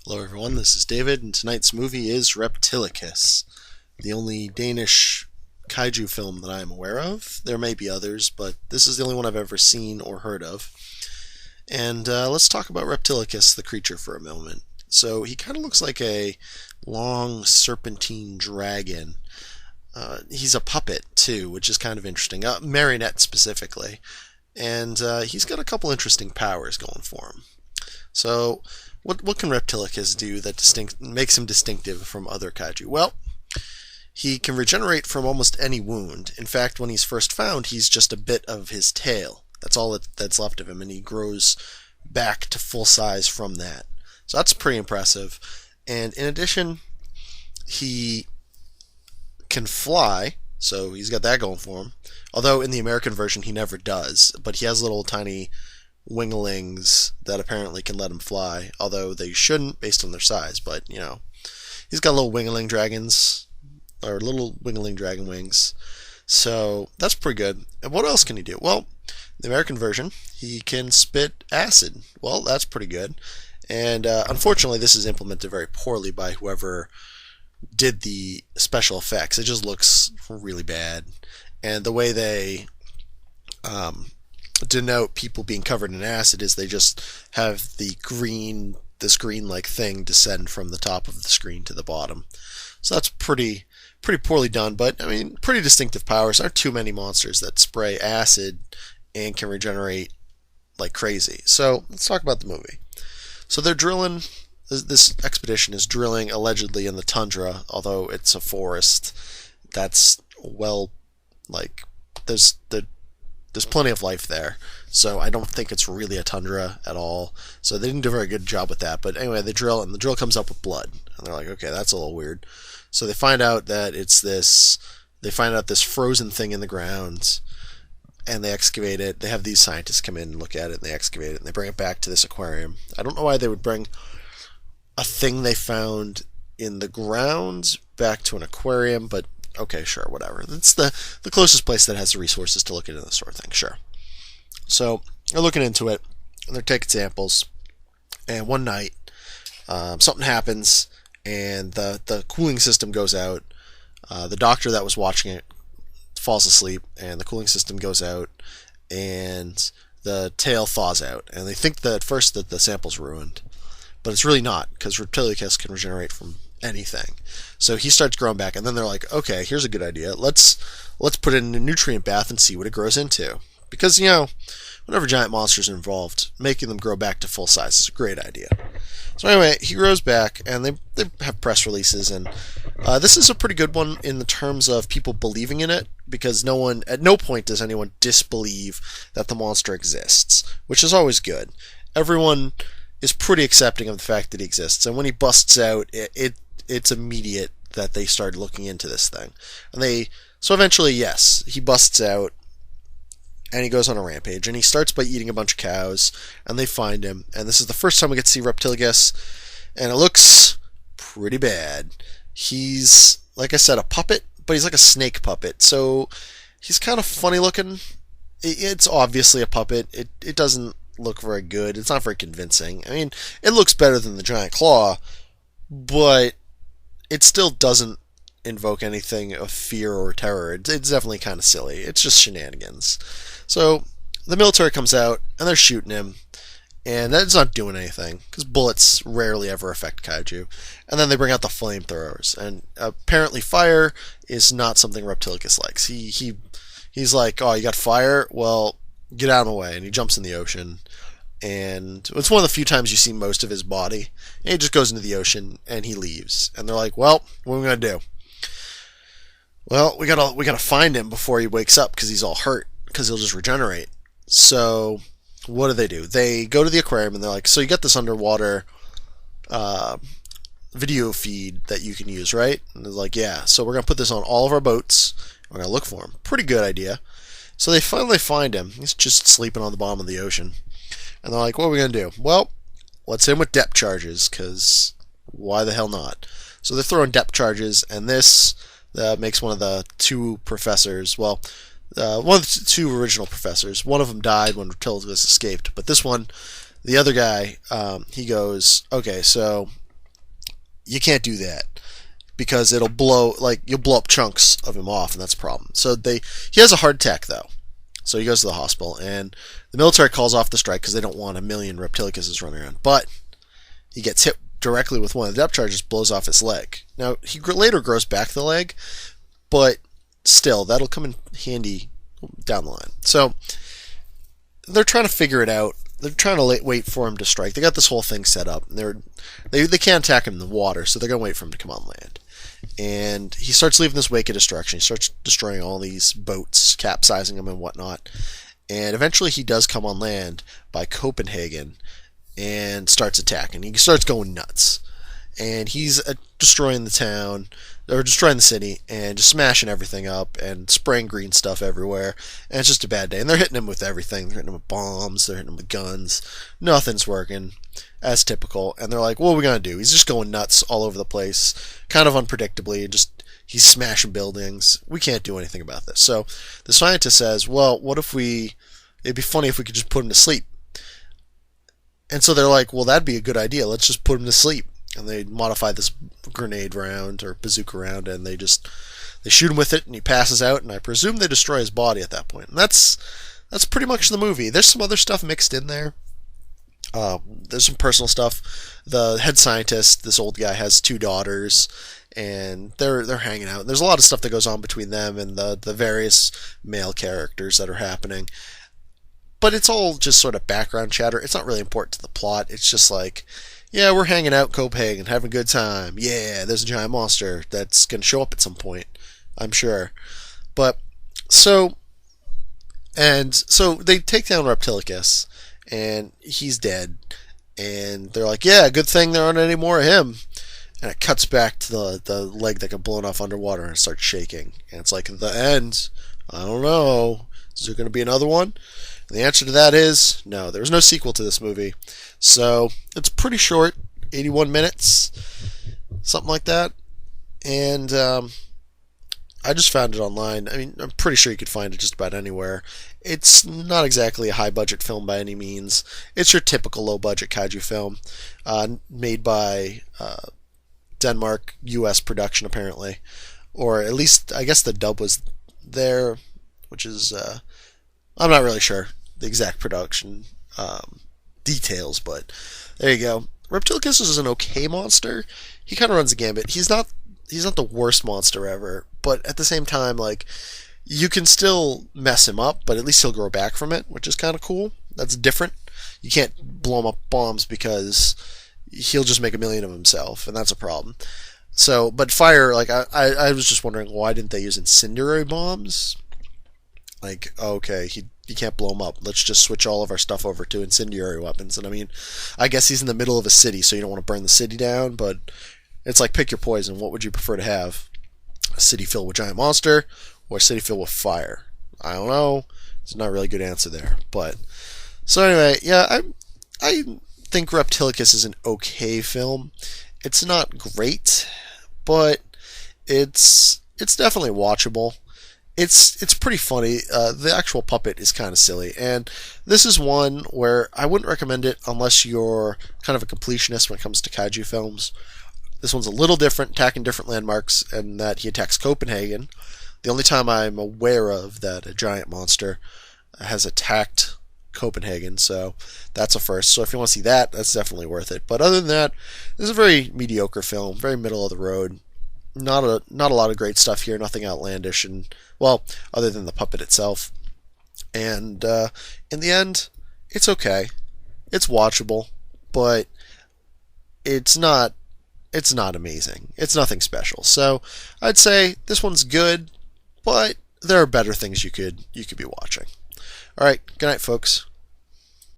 Hello everyone, this is David, and tonight's movie is Reptilicus, the only Danish kaiju film that I am aware of. There may be others, but this is the only one I've ever seen or heard of. And let's talk about Reptilicus, the creature, for a moment. So he kind of looks like a long serpentine dragon. He's a puppet, too, which is kind of interesting. Marionette, specifically. And he's got a couple interesting powers going for him. So, what can Reptilicus do that makes him distinctive from other kaiju? Well, he can regenerate from almost any wound. In fact, when he's first found, he's just a bit of his tail. That's all that's left of him, and he grows back to full size from that. So that's pretty impressive. And in addition, he can fly, so he's got that going for him. Although in the American version he never does, but he has little tiny winglings that apparently can let him fly, although they shouldn't based on their size, but you know, he's got little wingling dragons, or little wingling dragon wings, so that's pretty good. And what else can he do? Well, the American version, he can spit acid. Well, that's pretty good, and unfortunately this is implemented very poorly by whoever did the special effects. It just looks really bad, and the way they denote people being covered in acid is they just have this green like thing descend from the top of the screen to the bottom. So that's pretty poorly done, but I mean, pretty distinctive powers. There aren't too many monsters that spray acid and can regenerate like crazy. So let's talk about the movie. So they're drilling. This expedition is drilling allegedly in the tundra, although it's a forest. That's there's plenty of life there, so I don't think it's really a tundra at all. So they didn't do a very good job with that. But anyway, they drill, and the drill comes up with blood, and they're like, okay, that's a little weird. So they find out that it's this. They find out this frozen thing in the ground, and they excavate it. They have these scientists come in and look at it, and they excavate it, and they bring it back to this aquarium. I don't know why they would bring a thing they found in the ground back to an aquarium, but okay, sure, whatever. It's the closest place that has the resources to look into this sort of thing, sure. So they're looking into it, and they're taking samples, and one night something happens, and the cooling system goes out. The doctor that was watching it falls asleep, and the cooling system goes out, and the tail thaws out, and they think that at first that the sample's ruined, but it's really not, because Reptilicus can regenerate from anything. So he starts growing back, and then they're like, okay, here's a good idea. Let's put it in a nutrient bath and see what it grows into. Because, you know, whenever giant monsters are involved, making them grow back to full size is a great idea. So anyway, he grows back, and they have press releases, and this is a pretty good one in the terms of people believing in it, because at no point does anyone disbelieve that the monster exists, which is always good. Everyone is pretty accepting of the fact that he exists, and when he busts out, it's immediate that they start looking into this thing. And so eventually, yes, he busts out, and he goes on a rampage, and he starts by eating a bunch of cows, and they find him, and this is the first time we get to see Reptilicus, and it looks pretty bad. He's, like I said, a puppet, but he's like a snake puppet, so he's kind of funny looking. It's obviously a puppet. It doesn't look very good. It's not very convincing. I mean, it looks better than the giant claw, but it still doesn't invoke anything of fear or terror. It's definitely kind of silly. It's just shenanigans. So the military comes out, and they're shooting him, and that's not doing anything, because bullets rarely ever affect kaiju. And then they bring out the flamethrowers, and apparently fire is not something Reptilicus likes. He's like, oh, you got fire? Well, get out of the way, and he jumps in the ocean, and it's one of the few times you see most of his body, and he just goes into the ocean, and he leaves, and they're like, well, what are we gonna do? Well, we gotta find him before he wakes up, because he's all hurt, because he'll just regenerate. So what do? They go to the aquarium, and they're like, so you got this underwater video feed that you can use, right? And they're like, yeah, so we're gonna put this on all of our boats, we're gonna look for him. Pretty good idea. So they finally find him. He's just sleeping on the bottom of the ocean. And they're like, what are we going to do? Well, let's hit him with depth charges, because why the hell not? So they're throwing depth charges, and this makes one of the two professors, well, one of the two original professors, one of them died when Reptilicus escaped, but this one, the other guy, he goes, okay, so you can't do that because it'll blow, like, you'll blow up chunks of him off, and that's a problem. So he has a heart attack though. So he goes to the hospital, and the military calls off the strike because they don't want a million Reptilicuses running around. But he gets hit directly with one of the depth charges, blows off his leg. Now, he later grows back the leg, but still, that'll come in handy down the line. So they're trying to figure it out. They're trying to wait for him to strike. They got this whole thing set up. They can't attack him in the water, so they're going to wait for him to come on land. And he starts leaving this wake of destruction. He starts destroying all these boats, capsizing them and whatnot. And eventually he does come on land by Copenhagen and starts attacking. He starts going nuts. And he's destroying the town, or destroying the city, and just smashing everything up, and spraying green stuff everywhere. And it's just a bad day. And they're hitting him with everything. They're hitting him with bombs. They're hitting him with guns. Nothing's working, as typical. And they're like, what are we going to do? He's just going nuts all over the place, kind of unpredictably. He's smashing buildings. We can't do anything about this. So the scientist says, well, it'd be funny if we could just put him to sleep. And so they're like, well, that'd be a good idea. Let's just put him to sleep. And they modify this grenade round or bazooka round, and they shoot him with it, and he passes out, and I presume they destroy his body at that point. And that's pretty much the movie. There's some other stuff mixed in there. There's some personal stuff. The head scientist, this old guy, has 2 daughters, and they're hanging out. There's a lot of stuff that goes on between them and the various male characters that are happening. But it's all just sort of background chatter. It's not really important to the plot. It's just like, yeah, we're hanging out in Copenhagen, having a good time. Yeah, there's a giant monster that's going to show up at some point, I'm sure. But, so they take down Reptilicus, and he's dead. And they're like, yeah, good thing there aren't any more of him. And it cuts back to the leg that got blown off underwater, and it starts shaking. And it's like, the end. I don't know. Is there going to be another one? And the answer to that is no. There was no sequel to this movie. So it's pretty short, 81 minutes, something like that. And I just found it online. I mean, I'm pretty sure you could find it just about anywhere. It's not exactly a high-budget film by any means. It's your typical low-budget kaiju film, made by Denmark, U.S. production, apparently. Or at least, I guess the dub was there, which is, I'm not really sure the exact production details, but there you go. Reptilicus is an okay monster. He kind of runs the gambit. He's not the worst monster ever, but at the same time, like, you can still mess him up, but at least he'll grow back from it, which is kind of cool. That's different. You can't blow him up bombs because he'll just make a million of himself, and that's a problem. So, but fire, like, I was just wondering, why didn't they use incendiary bombs? Like, okay, you can't blow him up. Let's just switch all of our stuff over to incendiary weapons. And I mean, I guess he's in the middle of a city, so you don't want to burn the city down, but it's like, pick your poison. What would you prefer to have? A city filled with giant monster, or a city filled with fire? I don't know. There's not a really good answer there. But, so anyway, yeah, I think Reptilicus is an okay film. It's not great, but it's definitely watchable. It's pretty funny. The actual puppet is kind of silly, and this is one where I wouldn't recommend it unless you're kind of a completionist when it comes to kaiju films. This one's a little different, attacking different landmarks, and that he attacks Copenhagen. The only time I'm aware of that a giant monster has attacked Copenhagen, so that's a first. So if you want to see that, that's definitely worth it. But other than that, this is a very mediocre film, very middle of the road. Not a lot of great stuff here, nothing outlandish, and, well, other than the puppet itself. And in the end, it's okay. It's watchable, but it's not amazing. It's nothing special. So I'd say this one's good, but there are better things you could be watching. All right, good night, folks.